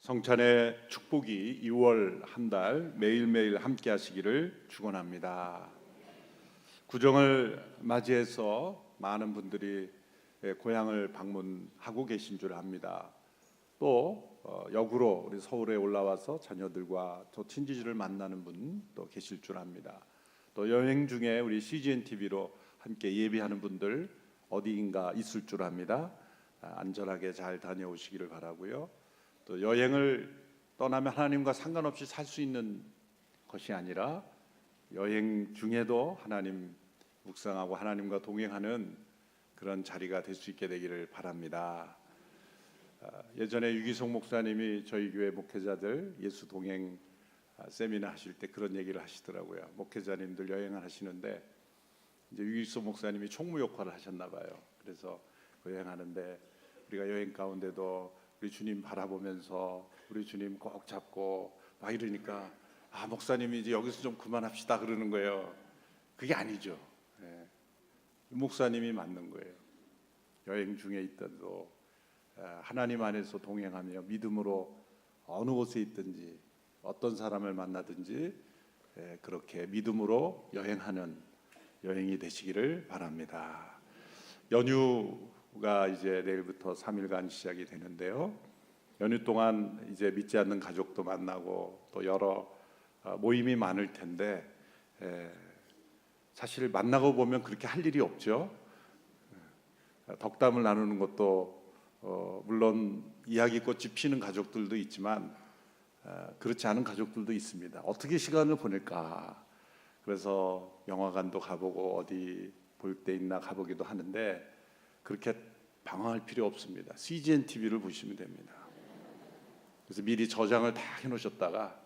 성찬의 축복이 2월 한 달 매일매일 함께 하시기를 축원합니다. 구정을 맞이해서 많은 분들이 고향을 방문하고 계신 줄 압니다. 또 역으로 우리 서울에 올라와서 자녀들과 또 친지들을 만나는 분 또 계실 줄 압니다. 또 여행 중에 우리 CGN TV로 함께 예배하는 분들 어디인가 있을 줄 압니다. 안전하게 잘 다녀오시기를 바라고요. 또 여행을 떠나면 하나님과 상관없이 살 수 있는 것이 아니라 여행 중에도 하나님 묵상하고 하나님과 동행하는 그런 자리가 될 수 있게 되기를 바랍니다. 예전에 유기성 목사님이 저희 교회 목회자들 예수 동행 세미나 하실 때 그런 얘기를 하시더라고요. 목회자님들 여행을 하시는데 이제 유기성 목사님이 총무 역할을 하셨나 봐요. 그래서 여행하는데 우리가 여행 가운데도 우리 주님 바라보면서 우리 주님 꼭 잡고 막 이러니까 목사님이 이제 여기서 좀 그만합시다 그러는 거예요. 그게 아니죠. 목사님이 맞는 거예요. 여행 중에 있더라도 하나님 안에서 동행하며 믿음으로 어느 곳에 있든지 어떤 사람을 만나든지 그렇게 믿음으로 여행하는 여행이 되시기를 바랍니다. 연휴가 이제 내일부터 3일간 시작이 되는데요. 연휴 동안 이제 믿지 않는 가족도 만나고 또 여러 모임이 많을 텐데 사실 만나고 보면 그렇게 할 일이 없죠. 덕담을 나누는 것도 물론 이야기꽃이 피는 가족들도 있지만 그렇지 않은 가족들도 있습니다. 어떻게 시간을 보낼까? 그래서 영화관도 가보고 어디 볼 때 있나 가보기도 하는데 그렇게 방황할 필요 없습니다. CGN TV를 보시면 됩니다. 그래서 미리 저장을 다 해놓으셨다가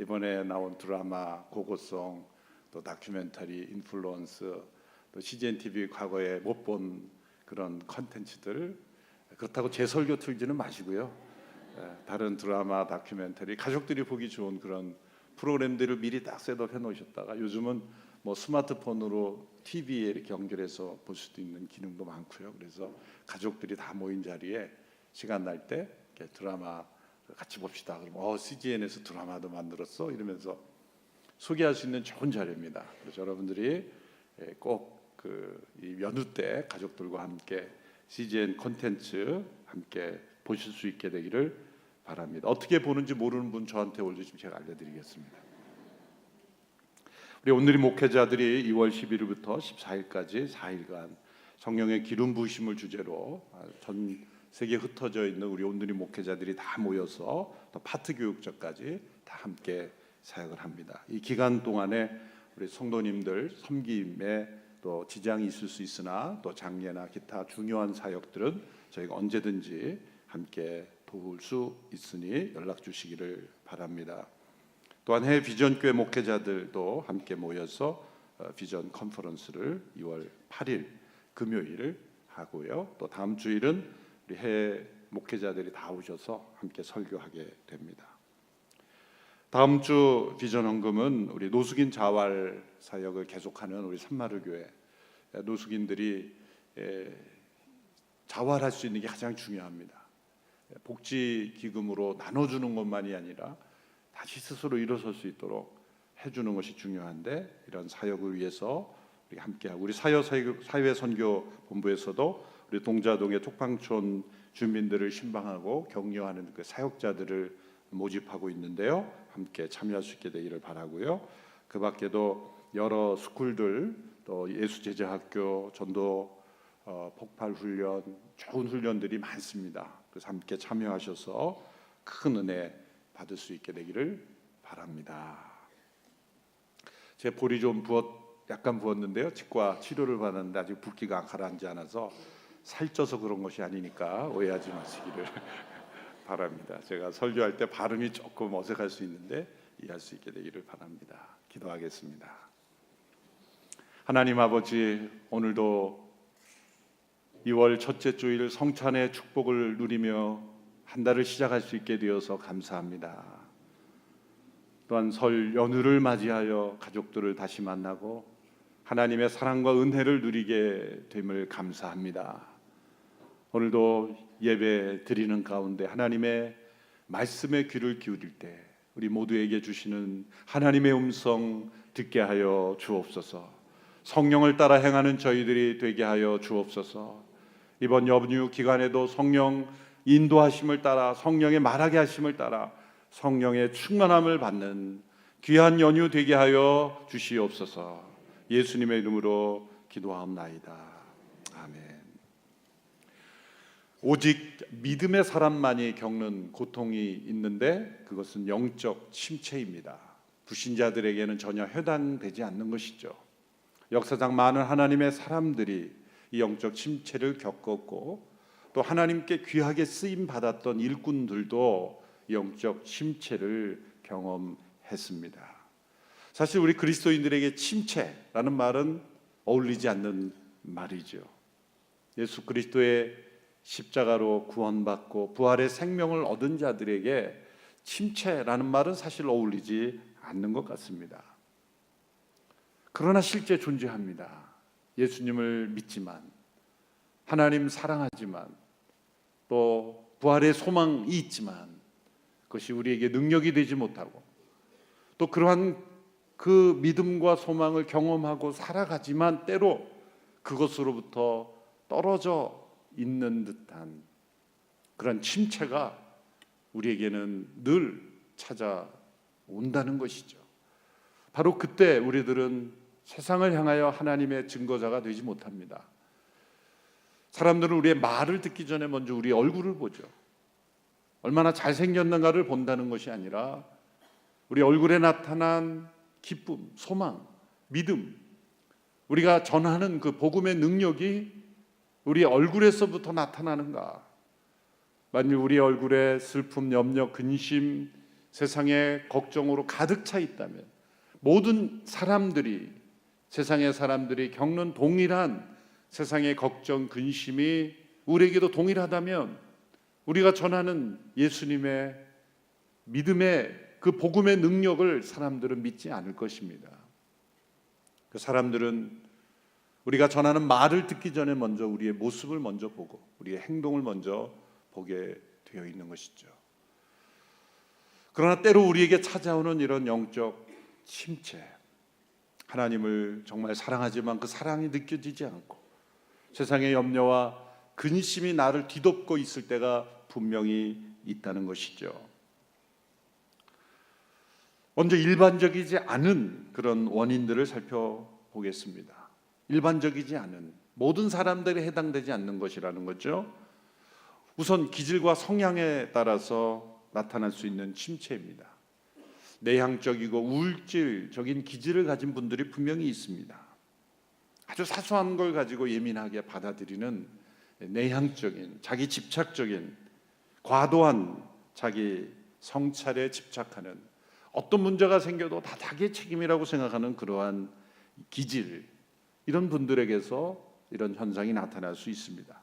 이번에 나온 드라마, 고고송, 또 다큐멘터리, 인플루언스, 또 CGN TV 과거에 못 본 그런 컨텐츠들 그렇다고 제 설교 틀지는 마시고요. 다른 드라마, 다큐멘터리 가족들이 보기 좋은 그런 프로그램들을 미리 딱 셋업 해놓으셨다가 요즘은 뭐 스마트폰으로 TV에 이렇게 연결해서 볼 수도 있는 기능도 많고요. 그래서 가족들이 다 모인 자리에 시간 날 때 드라마 같이 봅시다. 그러면 CGN에서 드라마도 만들었어 이러면서 소개할 수 있는 좋은 자리입니다. 그래서 여러분들이 꼭 이 연휴 때 가족들과 함께 CGN 콘텐츠 함께 보실 수 있게 되기를 바랍니다. 어떻게 보는지 모르는 분 저한테 올려주시면 제가 알려드리겠습니다. 우리 온누리 목회자들이 2월 11일부터 14일까지 4일간 성령의 기름 부으심을 주제로 전 세계에 흩어져 있는 우리 온누리 목회자들이 다 모여서 또 파트 교육자까지 다 함께 사역을 합니다. 이 기간 동안에 우리 성도님들 섬김에 또 지장이 있을 수 있으나 또 장례나 기타 중요한 사역들은 저희가 언제든지 함께 도울 수 있으니 연락 주시기를 바랍니다. 또한 해외 비전교회 목회자들도 함께 모여서 비전 컨퍼런스를 2월 8일 금요일 하고요. 또 다음 주일은 우리 해외 목회자들이 다 오셔서 함께 설교하게 됩니다. 다음 주 비전 헌금은 우리 노숙인 자활 사역을 계속하는 우리 산마루 교회 노숙인들이 자활할 수 있는 게 가장 중요합니다. 복지 기금으로 나눠주는 것만이 아니라 다시 스스로 일어설 수 있도록 해주는 것이 중요한데 이런 사역을 위해서 우리 함께하고 우리 사회선교본부에서도 우리 동자동의 톡방촌 주민들을 신방하고 격려하는 그 사역자들을 모집하고 있는데요. 함께 참여할 수 있게 되기를 바라고요. 그 밖에도 여러 스쿨들 또 예수제자학교 전도 폭발 훈련 좋은 훈련들이 많습니다. 그래서 함께 참여하셔서 큰 은혜 받을 수 있게 되기를 바랍니다. 제 볼이 좀 약간 부었는데요. 치과 치료를 받았는데 아직 붓기가 가라앉지 않아서 살쪄서 그런 것이 아니니까 오해하지 마시기를 바랍니다. 제가 설교할 때 발음이 조금 어색할 수 있는데 이해할 수 있게 되기를 바랍니다. 기도하겠습니다. 하나님 아버지, 오늘도 2월 첫째 주일 성찬의 축복을 누리며 한 달을 시작할 수 있게 되어서 감사합니다. 또한 설 연휴를 맞이하여 가족들을 다시 만나고 하나님의 사랑과 은혜를 누리게 됨을 감사합니다. 오늘도 예배 드리는 가운데 하나님의 말씀에 귀를 기울일 때 우리 모두에게 주시는 하나님의 음성 듣게 하여 주옵소서. 성령을 따라 행하는 저희들이 되게 하여 주옵소서. 이번 연휴 기간에도 성령 인도하심을 따라, 성령의 말하게 하심을 따라 성령의 충만함을 받는 귀한 연휴 되게 하여 주시옵소서. 예수님의 이름으로 기도하옵나이다. 아멘. 오직 믿음의 사람만이 겪는 고통이 있는데 그것은 영적 침체입니다. 불신자들에게는 전혀 해당되지 않는 것이죠. 역사상 많은 하나님의 사람들이 이 영적 침체를 겪었고, 또 하나님께 귀하게 쓰임 받았던 일꾼들도 영적 침체를 경험했습니다. 사실 우리 그리스도인들에게 침체라는 말은 어울리지 않는 말이죠. 예수 그리스도의 십자가로 구원받고 부활의 생명을 얻은 자들에게 침체라는 말은 사실 어울리지 않는 것 같습니다. 그러나 실제 존재합니다. 예수님을 믿지만, 하나님 사랑하지만, 또 부활의 소망이 있지만 그것이 우리에게 능력이 되지 못하고, 또 그러한 그 믿음과 소망을 경험하고 살아가지만 때로 그것으로부터 떨어져 있는 듯한 그런 침체가 우리에게는 늘 찾아온다는 것이죠. 바로 그때 우리들은 세상을 향하여 하나님의 증거자가 되지 못합니다. 사람들은 우리의 말을 듣기 전에 먼저 우리 얼굴을 보죠. 얼마나 잘생겼는가를 본다는 것이 아니라 우리 얼굴에 나타난 기쁨, 소망, 믿음, 우리가 전하는 그 복음의 능력이 우리 얼굴에서부터 나타나는가? 만일 우리 얼굴에 슬픔, 염려, 근심, 세상의 걱정으로 가득 차 있다면, 모든 사람들이, 세상의 사람들이 겪는 동일한 세상의 걱정, 근심이 우리에게도 동일하다면 우리가 전하는 예수님의 믿음의 그 복음의 능력을 사람들은 믿지 않을 것입니다. 그 사람들은 우리가 전하는 말을 듣기 전에 먼저 우리의 모습을 먼저 보고 우리의 행동을 먼저 보게 되어 있는 것이죠. 그러나 때로 우리에게 찾아오는 이런 영적 침체, 하나님을 정말 사랑하지만 그 사랑이 느껴지지 않고 세상의 염려와 근심이 나를 뒤덮고 있을 때가 분명히 있다는 것이죠. 먼저 일반적이지 않은 그런 원인들을 살펴보겠습니다. 일반적이지 않은, 모든 사람들이 해당되지 않는 것이라는 거죠. 우선 기질과 성향에 따라서 나타날 수 있는 침체입니다. 내향적이고 우울질적인 기질을 가진 분들이 분명히 있습니다. 아주 사소한 걸 가지고 예민하게 받아들이는 내향적인, 자기 집착적인, 과도한 자기 성찰에 집착하는, 어떤 문제가 생겨도 다 자기의 책임이라고 생각하는 그러한 기질, 이런 분들에게서 이런 현상이 나타날 수 있습니다.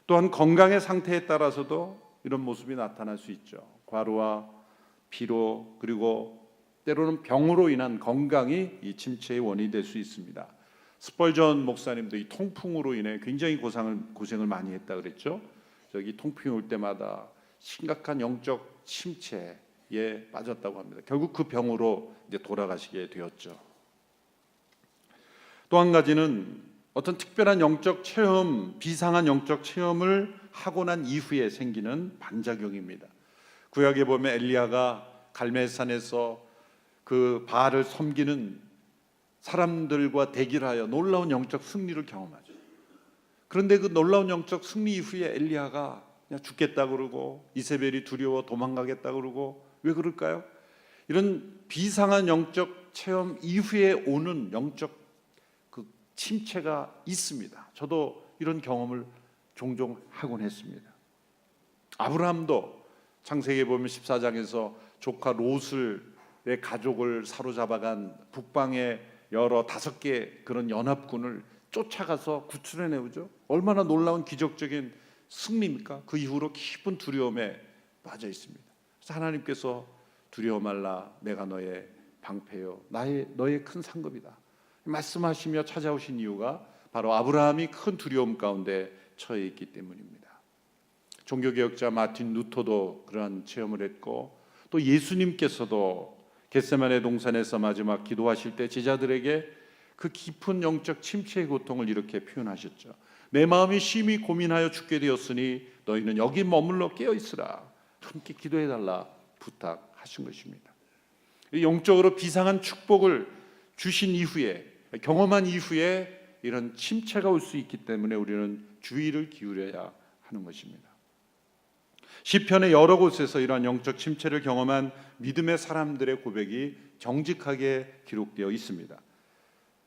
또한 건강의 상태에 따라서도 이런 모습이 나타날 수 있죠. 과로와 피로, 그리고 때로는 병으로 인한 건강이 이 침체의 원인이 될 수 있습니다. 스펄전 목사님도 이 통풍으로 인해 굉장히 고생을 많이 했다 그랬죠. 저기 통풍이 올 때마다 심각한 영적 침체에 빠졌다고 합니다. 결국 그 병으로 이제 돌아가시게 되었죠. 또 한 가지는 어떤 특별한 영적 체험, 비상한 영적 체험을 하고 난 이후에 생기는 반작용입니다. 구약에 보면 엘리야가 갈멜산에서 그 바알을 섬기는 사람들과 대결하여 놀라운 영적 승리를 경험하죠. 그런데 그 놀라운 영적 승리 이후에 엘리야가 그냥 죽겠다 그러고 이세벨이 두려워 도망가겠다 그러고, 왜 그럴까요? 이런 비상한 영적 체험 이후에 오는 영적 그 침체가 있습니다. 저도 이런 경험을 종종 하곤 했습니다. 아브라함도 창세기에 보면 14장에서 조카 롯의 가족을 사로잡아간 북방의 여러 5개 그런 연합군을 쫓아가서 구출해내오죠. 얼마나 놀라운 기적적인 승리입니까? 그 이후로 깊은 두려움에 빠져 있습니다. 그래서 하나님께서 두려워 말라, 내가 너의 방패요, 너의 큰 상급이다 말씀하시며 찾아오신 이유가 바로 아브라함이 큰 두려움 가운데 처해 있기 때문입니다. 종교개혁자 마틴 루터도 그러한 체험을 했고, 또 예수님께서도 겟세마네 동산에서 마지막 기도하실 때 제자들에게 그 깊은 영적 침체의 고통을 이렇게 표현하셨죠. 내 마음이 심히 고민하여 죽게 되었으니 너희는 여기 머물러 깨어 있으라. 함께 기도해달라 부탁하신 것입니다. 영적으로 비상한 축복을 주신 이후에, 경험한 이후에 이런 침체가 올 수 있기 때문에 우리는 주의를 기울여야 하는 것입니다. 시편의 여러 곳에서 이러한 영적 침체를 경험한 믿음의 사람들의 고백이 정직하게 기록되어 있습니다.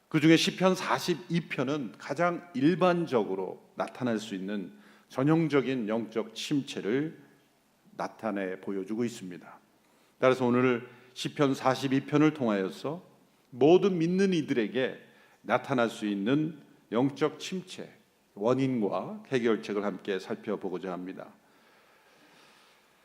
그 중에 시편 42편은 가장 일반적으로 나타날 수 있는 전형적인 영적 침체를 나타내 보여주고 있습니다. 따라서 오늘 시편 42편을 통하여서 모든 믿는 이들에게 나타날 수 있는 영적 침체, 원인과 해결책을 함께 살펴보고자 합니다.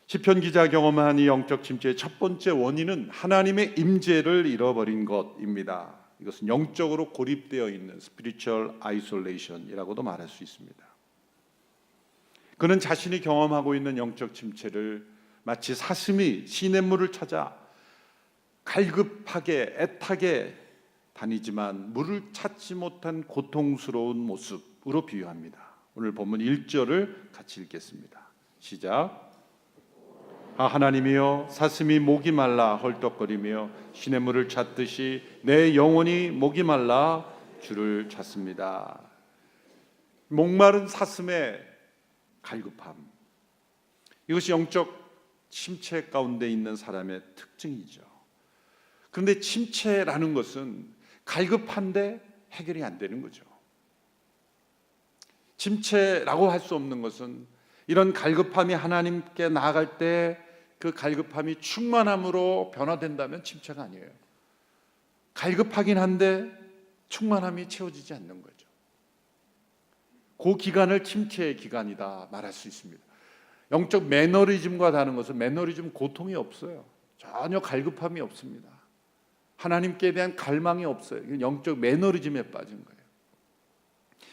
시편 기자 경험한 이 영적 침체의 첫 번째 원인은 하나님의 임재를 잃어버린 것입니다. 이것은 영적으로 고립되어 있는 spiritual isolation이라고도 말할 수 있습니다. 그는 자신이 경험하고 있는 영적 침체를 마치 사슴이 시냇물을 찾아 갈급하게 애타게 다니지만 물을 찾지 못한 고통스러운 모습으로 비유합니다. 오늘 본문 1절을 같이 읽겠습니다. 시작. 하나님이여, 사슴이 목이 말라 헐떡거리며 시냇물을 찾듯이 내 영혼이 목이 말라 주를 찾습니다. 목마른 사슴의 갈급함, 이것이 영적 침체 가운데 있는 사람의 특징이죠. 그런데 침체라는 것은 갈급한데 해결이 안 되는 거죠. 침체라고 할 수 없는 것은 이런 갈급함이 하나님께 나아갈 때 그 갈급함이 충만함으로 변화된다면 침체가 아니에요. 갈급하긴 한데 충만함이 채워지지 않는 거죠. 그 기간을 침체의 기간이다 말할 수 있습니다. 영적 매너리즘과 다른 것은 매너리즘 고통이 없어요. 전혀 갈급함이 없습니다. 하나님께 대한 갈망이 없어요. 이건 영적 매너리즘에 빠진 거예요.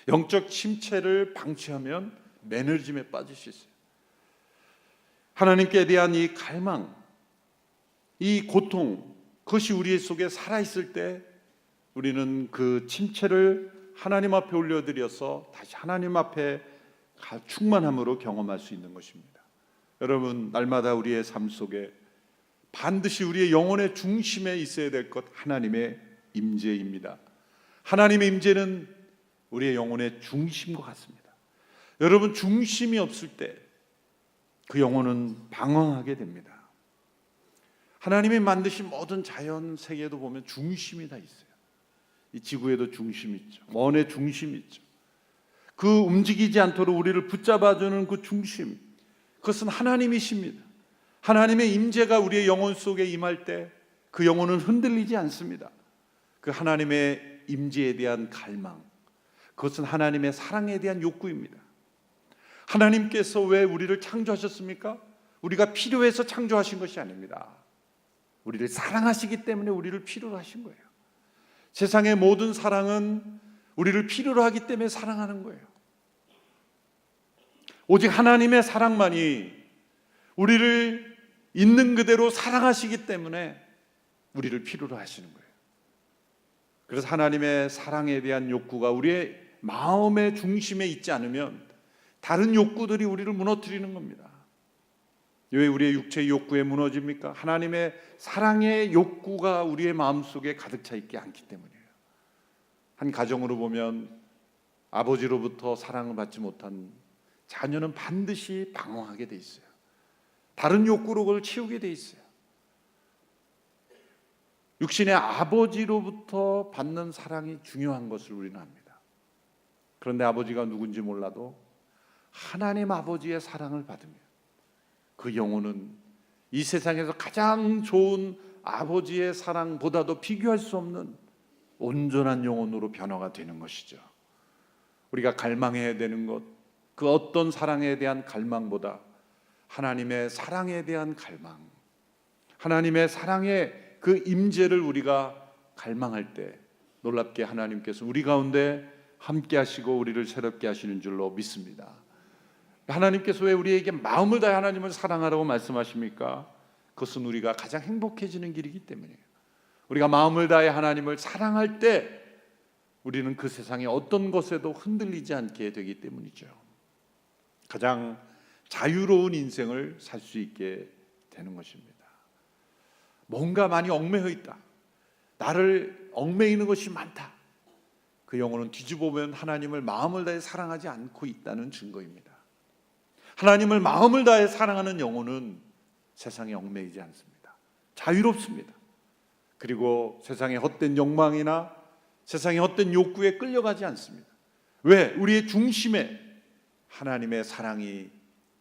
영적 침체를 방치하면 매너리즘에 빠질 수 있어요. 하나님께 대한 이 갈망, 이 고통, 그것이 우리 속에 살아있을 때 우리는 그 침체를 하나님 앞에 올려드려서 다시 하나님 앞에 충만함으로 경험할 수 있는 것입니다. 여러분, 날마다 우리의 삶 속에 반드시 우리의 영혼의 중심에 있어야 될 것, 하나님의 임재입니다. 하나님의 임재는 우리의 영혼의 중심과 같습니다. 여러분, 중심이 없을 때 그 영혼은 방황하게 됩니다. 하나님이 만드신 모든 자연 세계도 보면 중심이 다 있어요. 이 지구에도 중심이 있죠. 원의 중심이 있죠. 그 움직이지 않도록 우리를 붙잡아주는 그 중심, 그것은 하나님이십니다. 하나님의 임재가 우리의 영혼 속에 임할 때 그 영혼은 흔들리지 않습니다. 그 하나님의 임재에 대한 갈망, 그것은 하나님의 사랑에 대한 욕구입니다. 하나님께서 왜 우리를 창조하셨습니까? 우리가 필요해서 창조하신 것이 아닙니다. 우리를 사랑하시기 때문에 우리를 필요로 하신 거예요. 세상의 모든 사랑은 우리를 필요로 하기 때문에 사랑하는 거예요. 오직 하나님의 사랑만이 우리를 있는 그대로 사랑하시기 때문에 우리를 필요로 하시는 거예요. 그래서 하나님의 사랑에 대한 욕구가 우리의 마음의 중심에 있지 않으면 다른 욕구들이 우리를 무너뜨리는 겁니다. 왜 우리의 육체의 욕구에 무너집니까? 하나님의 사랑의 욕구가 우리의 마음속에 가득 차 있지 않기 때문이에요. 한 가정으로 보면 아버지로부터 사랑을 받지 못한 자녀는 반드시 방황하게 돼 있어요. 다른 욕구로 그걸 채우게 돼 있어요. 육신의 아버지로부터 받는 사랑이 중요한 것을 우리는 압니다. 그런데 아버지가 누군지 몰라도 하나님 아버지의 사랑을 받으면 그 영혼은 이 세상에서 가장 좋은 아버지의 사랑보다도 비교할 수 없는 온전한 영혼으로 변화가 되는 것이죠. 우리가 갈망해야 되는 것, 그 어떤 사랑에 대한 갈망보다 하나님의 사랑에 대한 갈망, 하나님의 사랑의 그 임재를 우리가 갈망할 때 놀랍게 하나님께서 우리 가운데 함께 하시고 우리를 새롭게 하시는 줄로 믿습니다. 하나님께서 왜 우리에게 마음을 다해 하나님을 사랑하라고 말씀하십니까? 그것은 우리가 가장 행복해지는 길이기 때문이에요. 우리가 마음을 다해 하나님을 사랑할 때 우리는 그 세상의 어떤 것에도 흔들리지 않게 되기 때문이죠. 가장 자유로운 인생을 살 수 있게 되는 것입니다. 뭔가 많이 얽매여 있다, 나를 얽매이는 것이 많다, 그 영혼은 뒤집어보면 하나님을 마음을 다해 사랑하지 않고 있다는 증거입니다. 하나님을 마음을 다해 사랑하는 영혼은 세상에 얽매이지 않습니다. 자유롭습니다. 그리고 세상의 헛된 욕망이나 세상의 헛된 욕구에 끌려가지 않습니다. 왜? 우리의 중심에 하나님의 사랑이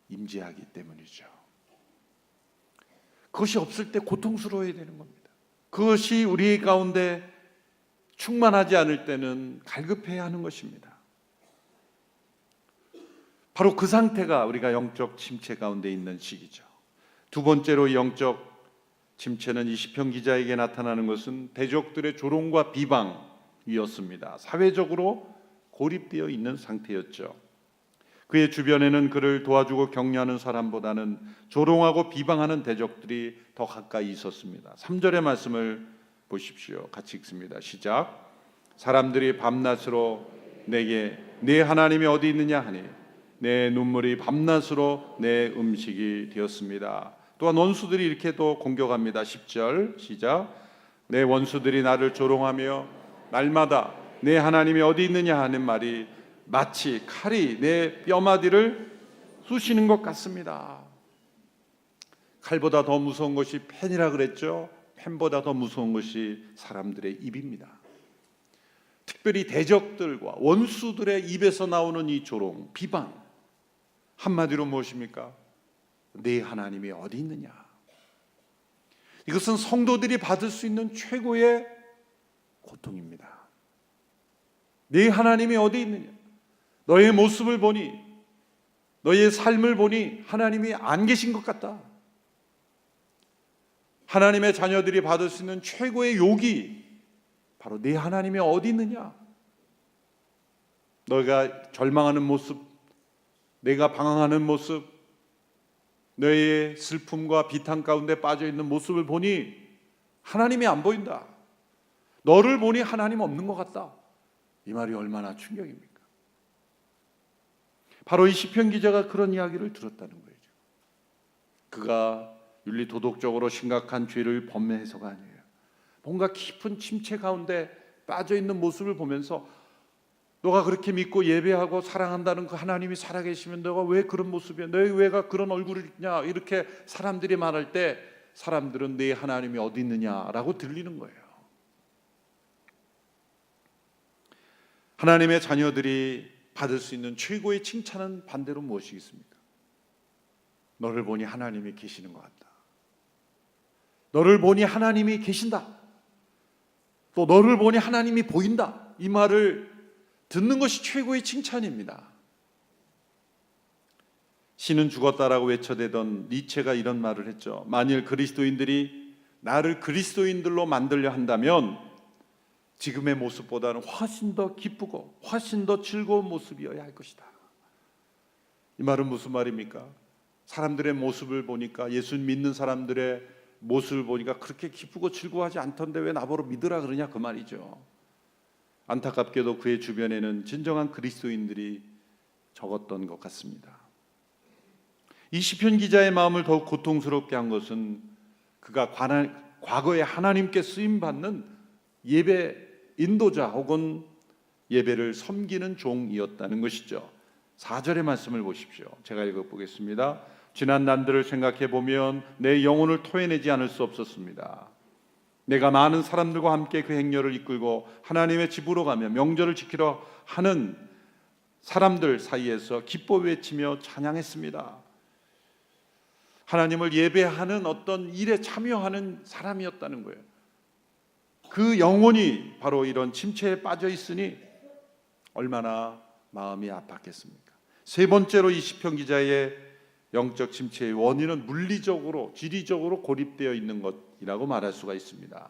임재하기 때문이죠. 그것이 없을 때 고통스러워야 되는 겁니다. 그것이 우리 가운데 충만하지 않을 때는 갈급해야 하는 것입니다. 바로 그 상태가 우리가 영적 침체 가운데 있는 시기죠. 두 번째로 영적 침체는 이 시편 기자에게 나타나는 것은 대적들의 조롱과 비방이었습니다. 사회적으로 고립되어 있는 상태였죠. 그의 주변에는 그를 도와주고 격려하는 사람보다는 조롱하고 비방하는 대적들이 더 가까이 있었습니다. 3절의 말씀을 보십시오. 같이 읽습니다. 시작. 사람들이 밤낮으로 내게 네 하나님이 어디 있느냐 하니 내 눈물이 밤낮으로 내 음식이 되었습니다. 또한 원수들이 이렇게 또 공격합니다. 10절 시작. 내 원수들이 나를 조롱하며 날마다 내 하나님이 어디 있느냐 하는 말이 마치 칼이 내 뼈마디를 쑤시는 것 같습니다. 칼보다 더 무서운 것이 펜이라 그랬죠. 펜보다 더 무서운 것이 사람들의 입입니다. 특별히 대적들과 원수들의 입에서 나오는 이 조롱, 비방, 한마디로 무엇입니까? 네 하나님이 어디 있느냐. 이것은 성도들이 받을 수 있는 최고의 고통입니다. 네 하나님이 어디 있느냐. 너의 모습을 보니, 너의 삶을 보니 하나님이 안 계신 것 같다. 하나님의 자녀들이 받을 수 있는 최고의 욕이 바로 네 하나님이 어디 있느냐. 너가 절망하는 모습, 내가 방황하는 모습, 너의 슬픔과 비탄 가운데 빠져있는 모습을 보니 하나님이 안 보인다. 너를 보니 하나님 없는 것 같다. 이 말이 얼마나 충격입니까? 바로 이 시편 기자가 그런 이야기를 들었다는 거죠. 그가 윤리 도덕적으로 심각한 죄를 범해서가 아니에요. 뭔가 깊은 침체 가운데 빠져있는 모습을 보면서 너가 그렇게 믿고 예배하고 사랑한다는 그 하나님이 살아계시면 너가 왜 그런 모습이야? 너의 왜가 그런 얼굴을 있냐? 이렇게 사람들이 말할 때 사람들은 네 하나님이 어디 있느냐라고 들리는 거예요. 하나님의 자녀들이 받을 수 있는 최고의 칭찬은 반대로 무엇이겠습니까? 너를 보니 하나님이 계시는 것 같다. 너를 보니 하나님이 계신다. 또 너를 보니 하나님이 보인다. 이 말을 듣는 것이 최고의 칭찬입니다. 신은 죽었다라고 외쳐대던 니체가 이런 말을 했죠. 만일 그리스도인들이 나를 그리스도인들로 만들려 한다면 지금의 모습보다는 훨씬 더 기쁘고 훨씬 더 즐거운 모습이어야 할 것이다. 이 말은 무슨 말입니까? 사람들의 모습을 보니까, 예수 믿는 사람들의 모습을 보니까 그렇게 기쁘고 즐거워하지 않던데 왜 나보러 믿으라 그러냐, 그 말이죠. 안타깝게도 그의 주변에는 진정한 그리스도인들이 적었던 것 같습니다. 이 시편 기자의 마음을 더욱 고통스럽게 한 것은 그가 과거에 하나님께 쓰임받는 예배 인도자 혹은 예배를 섬기는 종이었다는 것이죠. 4절의 말씀을 보십시오. 제가 읽어보겠습니다. 지난 날들을 생각해 보면 내 영혼을 토해내지 않을 수 없었습니다. 내가 많은 사람들과 함께 그 행렬을 이끌고 하나님의 집으로 가며 명절을 지키러 하는 사람들 사이에서 기뻐 외치며 찬양했습니다. 하나님을 예배하는 어떤 일에 참여하는 사람이었다는 거예요. 그 영혼이 바로 이런 침체에 빠져 있으니 얼마나 마음이 아팠겠습니까? 세 번째로 이 시편 기자의 영적 침체의 원인은 물리적으로, 지리적으로 고립되어 있는 것이라고 말할 수가 있습니다.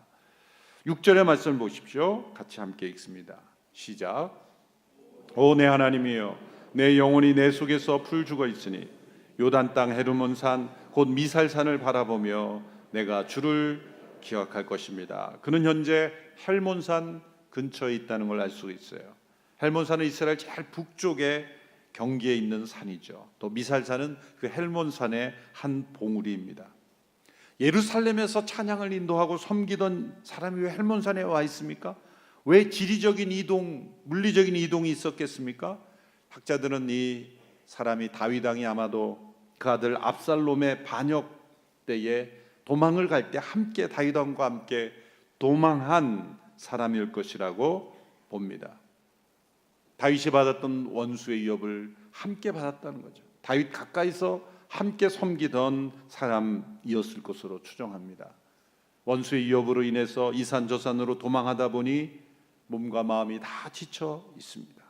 6절의 말씀을 보십시오. 같이 함께 읽습니다. 시작. 오 내 하나님이여, 내 영혼이 내 속에서 풀 죽어 있으니 요단 땅 헤르몬산 곧 미살산을 바라보며 내가 주를 기억할 것입니다. 그는 현재 헬몬산 근처에 있다는 걸 알 수 있어요. 헬몬산은 이스라엘 제일 북쪽에 경계에 있는 산이죠. 또 미살산은 그 헬몬산의 한 봉우리입니다. 예루살렘에서 찬양을 인도하고 섬기던 사람이 왜 헬몬산에 와 있습니까? 왜 지리적인 이동, 물리적인 이동이 있었겠습니까? 학자들은 이 사람이 다윗 왕이 아마도 그 아들 압살롬의 반역 때에 도망을 갈 때 함께 다윗 왕과 함께 도망한 사람일 것이라고 봅니다. 다윗이 받았던 원수의 위협을 함께 받았다는 거죠. 다윗 가까이서 함께 섬기던 사람이었을 것으로 추정합니다. 원수의 위협으로 인해서 이산저산으로 도망하다 보니 몸과 마음이 다 지쳐 있습니다.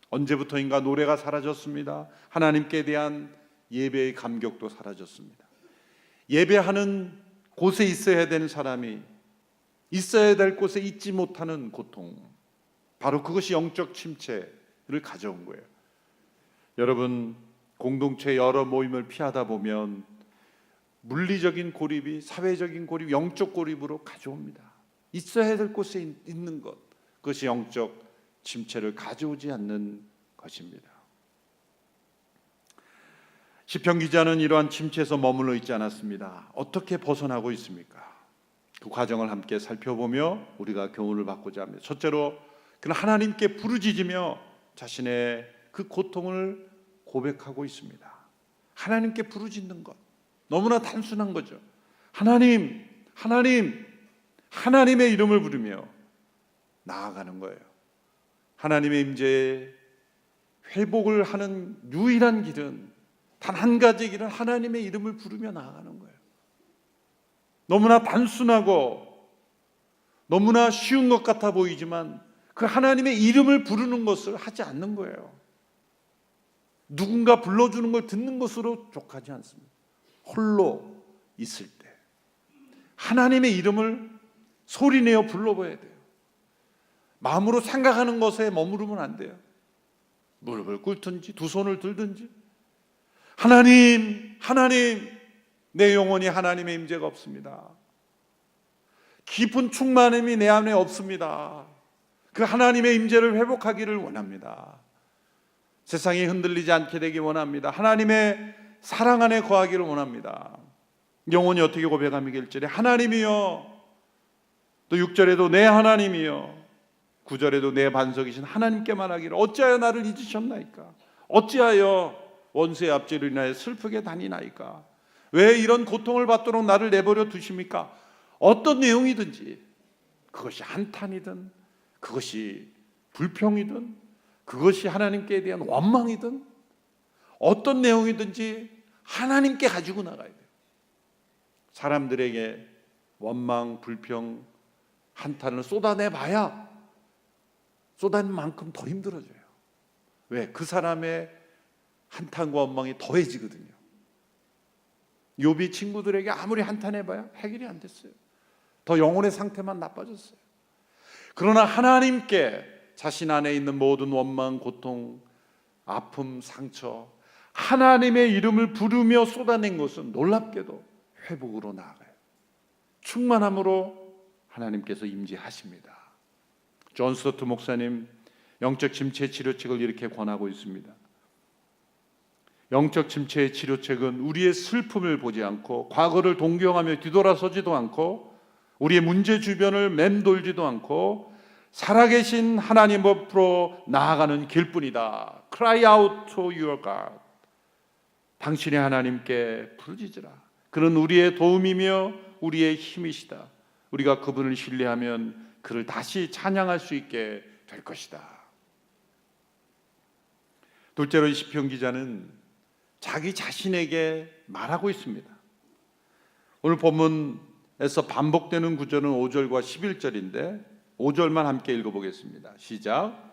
언제부터인가 노래가 사라졌습니다. 하나님께 대한 예배의 감격도 사라졌습니다. 예배하는 곳에 있어야 되는 사람이 있어야 될 곳에 있지 못하는 고통, 바로 그것이 영적 침체를 가져온 거예요. 여러분, 공동체 여러 모임을 피하다 보면 물리적인 고립이 사회적인 고립, 영적 고립으로 가져옵니다. 있어야 될 곳에 있는 것, 그것이 영적 침체를 가져오지 않는 것입니다. 시편 기자는 이러한 침체에서 머물러 있지 않았습니다. 어떻게 벗어나고 있습니까? 그 과정을 함께 살펴보며 우리가 교훈을 받고자 합니다. 첫째로 그는 하나님께 부르짖으며 자신의 그 고통을 고백하고 있습니다. 하나님께 부르짖는 것, 너무나 단순한 거죠. 하나님, 하나님, 하나님의 이름을 부르며 나아가는 거예요. 하나님의 임재에 회복을 하는 유일한 길은, 단 한 가지 길은 하나님의 이름을 부르며 나아가는 거예요. 너무나 단순하고 너무나 쉬운 것 같아 보이지만 그 하나님의 이름을 부르는 것을 하지 않는 거예요. 누군가 불러주는 걸 듣는 것으로 족하지 않습니다. 홀로 있을 때 하나님의 이름을 소리내어 불러봐야 돼요. 마음으로 생각하는 것에 머무르면 안 돼요. 무릎을 꿇든지 두 손을 들든지, 하나님, 하나님, 내 영혼이 하나님의 임재가 없습니다. 깊은 충만함이 내 안에 없습니다. 그 하나님의 임재를 회복하기를 원합니다. 세상이 흔들리지 않게 되기 원합니다. 하나님의 사랑 안에 거하기를 원합니다. 영혼이 어떻게 고백하며 1절에 하나님이여, 또 6절에도 내 하나님이여, 9절에도 내 반석이신 하나님께 말하기를 어찌하여 나를 잊으셨나이까? 어찌하여 원수의 압제로 인하여 슬프게 다니나이까? 왜 이런 고통을 받도록 나를 내버려 두십니까? 어떤 내용이든지, 그것이 한탄이든 그것이 불평이든 그것이 하나님께 대한 원망이든 어떤 내용이든지 하나님께 가지고 나가야 돼요. 사람들에게 원망, 불평, 한탄을 쏟아내봐야 쏟아낸 만큼 더 힘들어져요. 왜? 그 사람의 한탄과 원망이 더해지거든요. 욥이 친구들에게 아무리 한탄해봐야 해결이 안 됐어요. 더 영혼의 상태만 나빠졌어요. 그러나 하나님께 자신 안에 있는 모든 원망, 고통, 아픔, 상처, 하나님의 이름을 부르며 쏟아낸 것은 놀랍게도 회복으로 나아가요. 충만함으로 하나님께서 임재하십니다. 존 스토트 목사님 영적 침체 치료책을 이렇게 권하고 있습니다. 영적 침체의 치료책은 우리의 슬픔을 보지 않고 과거를 동경하며 뒤돌아서지도 않고 우리의 문제 주변을 맴돌지도 않고 살아계신 하나님 앞으로 나아가는 길뿐이다. Cry out to your God. 당신의 하나님께 부르짖으라. 그는 우리의 도움이며 우리의 힘이시다. 우리가 그분을 신뢰하면 그를 다시 찬양할 수 있게 될 것이다. 둘째로 이 시편 기자는 자기 자신에게 말하고 있습니다. 오늘 본문에서 반복되는 구절은 5절과 11절인데 5절만 함께 읽어보겠습니다. 시작.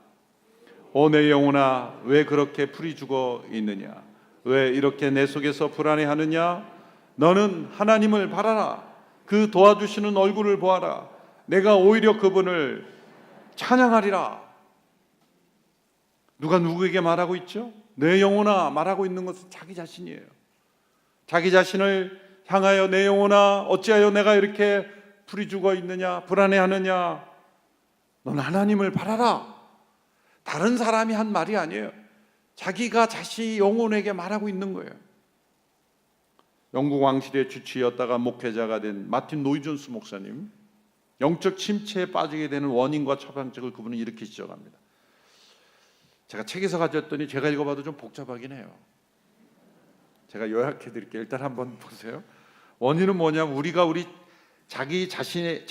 오 내 영혼아 왜 그렇게 풀이 죽어 있느냐? 왜 이렇게 내 속에서 불안해하느냐? 너는 하나님을 바라라. 그 도와주시는 얼굴을 보아라. 내가 오히려 그분을 찬양하리라. 누가 누구에게 말하고 있죠? 내 영혼아 말하고 있는 것은 자기 자신이에요. 자기 자신을 향하여 내 영혼아 어찌하여 내가 이렇게 풀이 죽어 있느냐, 불안해하느냐, 넌 하나님을 바라라. 다른 사람이 한 말이 아니에요. 자기가 자신이 영혼에게 말하고 있는 거예요. 영국 왕실의 주치였다가 목회자가 된 마틴 노이존스 목사님, 영적 침체에 빠지게 되는 원인과 처방책을 그분은 이렇게 지적합니다. 제가 책에서 가져왔더니 제가 읽어봐도 좀 복잡하긴 해요. 제가 요약해 드릴게요. 일단 한번 보세요. 원인은 뭐냐면 우리가 자기 자신의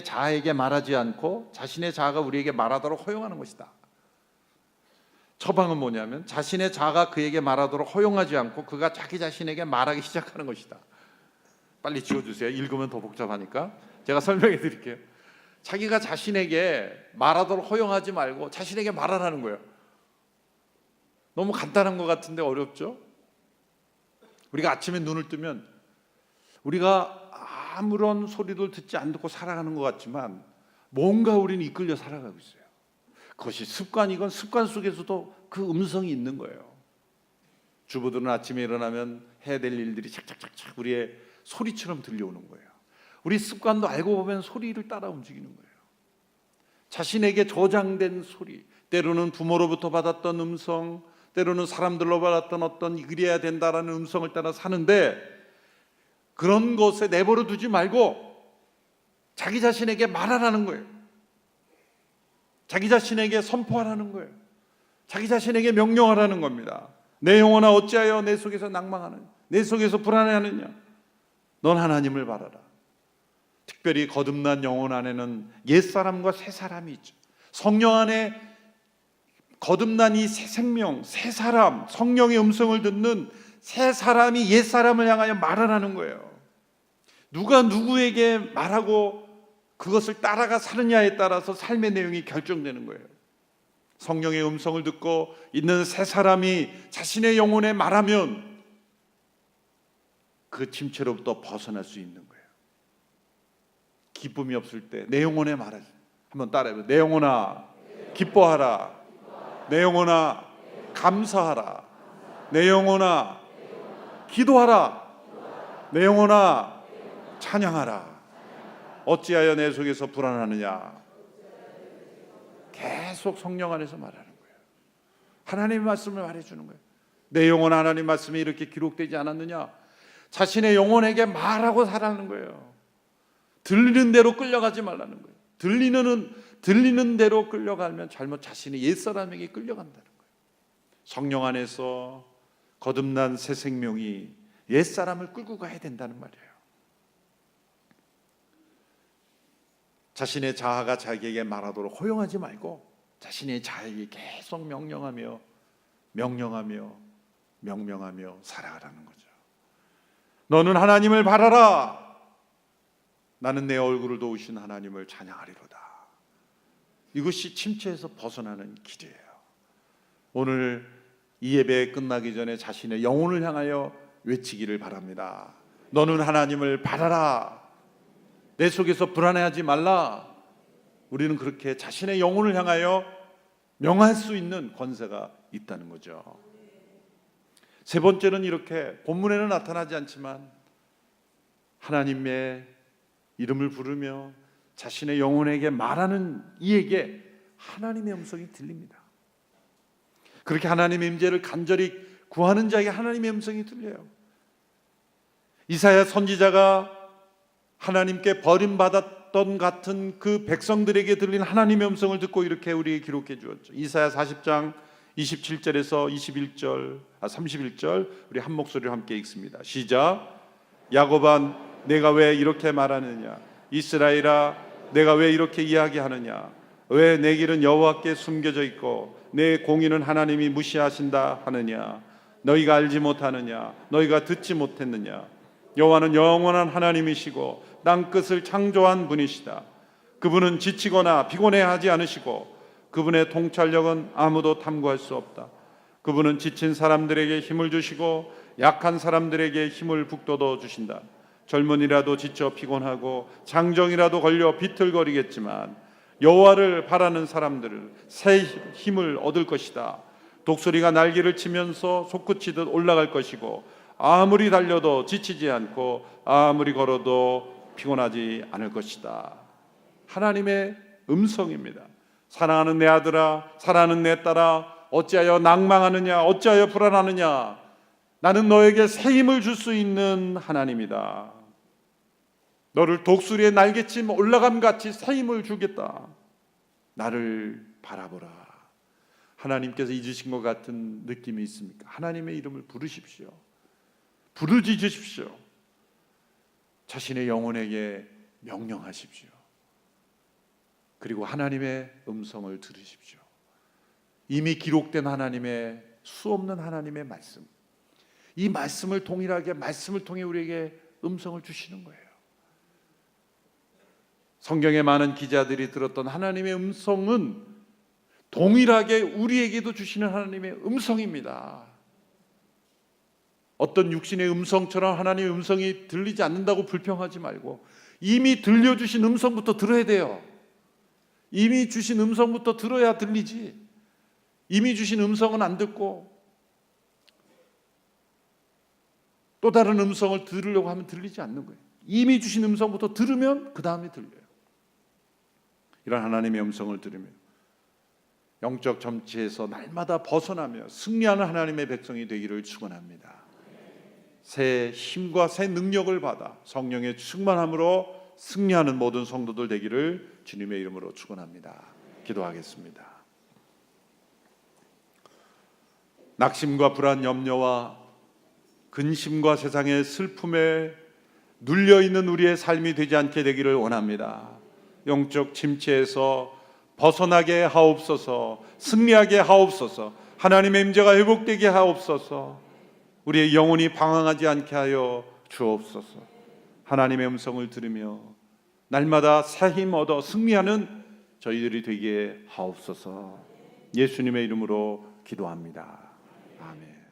자아에게 말하지 않고 자신의 자아가 우리에게 말하도록 허용하는 것이다. 처방은 뭐냐면 자신의 자아가 그에게 말하도록 허용하지 않고 그가 자기 자신에게 말하기 시작하는 것이다. 빨리 지워주세요. 읽으면 더 복잡하니까 제가 설명해 드릴게요. 자기가 자신에게 말하도록 허용하지 말고 자신에게 말하라는 거예요. 너무 간단한 것 같은데 어렵죠? 우리가 아침에 눈을 뜨면 우리가 아무런 소리도 듣지 않고 살아가는 것 같지만 뭔가 우리는 이끌려 살아가고 있어요. 그것이 습관이건 습관 속에서도 그 음성이 있는 거예요. 주부들은 아침에 일어나면 해야 될 일들이 착착착착 우리의 소리처럼 들려오는 거예요. 우리 습관도 알고 보면 소리를 따라 움직이는 거예요. 자신에게 저장된 소리, 때로는 부모로부터 받았던 음성, 때로는 사람들로 받았던 어떤 그래야 된다라는 음성을 따라 사는데 그런 것에 내버려 두지 말고 자기 자신에게 말하라는 거예요. 자기 자신에게 선포하라는 거예요. 자기 자신에게 명령하라는 겁니다. 내 영혼아 어찌하여 내 속에서 낭망하느냐, 내 속에서 불안해하느냐, 넌 하나님을 바라라. 특별히 거듭난 영혼 안에는 옛사람과 새사람이 있죠. 성령 안에 거듭난 이 새 생명, 새 사람, 성령의 음성을 듣는 새 사람이 옛 사람을 향하여 말하라는 거예요. 누가 누구에게 말하고 그것을 따라가 사느냐에 따라서 삶의 내용이 결정되는 거예요. 성령의 음성을 듣고 있는 새 사람이 자신의 영혼에 말하면 그 침체로부터 벗어날 수 있는 거예요. 기쁨이 없을 때 내 영혼에 말하지. 한번 따라해보세요. 내 영혼아 기뻐하라. 내 영혼아 감사하라. 내 영혼아 기도하라. 내 영혼아 찬양하라. 어찌하여 내 속에서 불안하느냐. 계속 성령 안에서 말하는 거예요. 하나님의 말씀을 말해주는 거예요. 내 영혼 하나님 말씀이 이렇게 기록되지 않았느냐. 자신의 영혼에게 말하고 살라는 거예요. 들리는 대로 끌려가지 말라는 거예요. 들리는 대로 끌려가면 잘못 자신의 옛사람에게 끌려간다는 거예요. 성령 안에서 거듭난 새 생명이 옛사람을 끌고 가야 된다는 말이에요. 자신의 자아가 자기에게 말하도록 허용하지 말고 자신의 자아에게 계속 명령하며 살아가라는 거죠. 너는 하나님을 바라라. 나는 내 얼굴을 도우신 하나님을 찬양하리로다. 이것이 침체에서 벗어나는 길이에요. 오늘 이 예배 끝나기 전에 자신의 영혼을 향하여 외치기를 바랍니다. 너는 하나님을 바라라. 내 속에서 불안해하지 말라. 우리는 그렇게 자신의 영혼을 향하여 명할 수 있는 권세가 있다는 거죠. 세 번째는 이렇게 본문에는 나타나지 않지만 하나님의 이름을 부르며 자신의 영혼에게 말하는 이에게 하나님의 음성이 들립니다. 그렇게 하나님의 임재를 간절히 구하는 자에게 하나님의 음성이 들려요. 이사야 선지자가 하나님께 버림받았던 같은 그 백성들에게 들린 하나님의 음성을 듣고 이렇게 우리에게 기록해 주었죠. 이사야 40장 27절에서 31절 우리 한 목소리로 함께 읽습니다. 시작. 야곱아 내가 왜 이렇게 말하느냐. 이스라엘아 내가 왜 이렇게 이야기하느냐. 왜 내 길은 여호와께 숨겨져 있고 내 공의는 하나님이 무시하신다 하느냐. 너희가 알지 못하느냐. 너희가 듣지 못했느냐. 여호와는 영원한 하나님이시고 땅끝을 창조한 분이시다. 그분은 지치거나 피곤해하지 않으시고 그분의 통찰력은 아무도 탐구할 수 없다. 그분은 지친 사람들에게 힘을 주시고 약한 사람들에게 힘을 북돋워 주신다. 젊은이라도 지쳐 피곤하고 장정이라도 걸려 비틀거리겠지만 여호와를 바라는 사람들을 새 힘을 얻을 것이다. 독수리가 날개를 치면서 솟구치듯 올라갈 것이고 아무리 달려도 지치지 않고 아무리 걸어도 피곤하지 않을 것이다. 하나님의 음성입니다. 사랑하는 내 아들아, 사랑하는 내 딸아, 어찌하여 낭망하느냐, 어찌하여 불안하느냐. 나는 너에게 새 힘을 줄 수 있는 하나님이다. 너를 독수리의 날개침 올라감같이 새 힘을 주겠다. 나를 바라보라. 하나님께서 잊으신 것 같은 느낌이 있습니까? 하나님의 이름을 부르십시오. 부르짖으십시오. 자신의 영혼에게 명령하십시오. 그리고 하나님의 음성을 들으십시오. 이미 기록된 하나님의 수없는 하나님의 말씀, 이 말씀을 동일하게 말씀을 통해 우리에게 음성을 주시는 거예요. 성경의 많은 기자들이 들었던 하나님의 음성은 동일하게 우리에게도 주시는 하나님의 음성입니다. 어떤 육신의 음성처럼 하나님의 음성이 들리지 않는다고 불평하지 말고 이미 들려주신 음성부터 들어야 돼요. 이미 주신 음성부터 들어야 들리지. 이미 주신 음성은 안 듣고 또 다른 음성을 들으려고 하면 들리지 않는 거예요. 이미 주신 음성부터 들으면 그 다음에 들려요. 이런 하나님의 음성을 들으면 영적 점치에서 날마다 벗어나며 승리하는 하나님의 백성이 되기를 축원합니다. 새 힘과 새 능력을 받아 성령의 충만함으로 승리하는 모든 성도들 되기를 주님의 이름으로 축원합니다. 기도하겠습니다. 낙심과 불안, 염려와 근심과 세상의 슬픔에 눌려있는 우리의 삶이 되지 않게 되기를 원합니다. 영적 침체에서 벗어나게 하옵소서. 승리하게 하옵소서. 하나님의 임재가 회복되게 하옵소서. 우리의 영혼이 방황하지 않게 하여 주옵소서. 하나님의 음성을 들으며 날마다 새 힘 얻어 승리하는 저희들이 되게 하옵소서. 예수님의 이름으로 기도합니다. 아멘.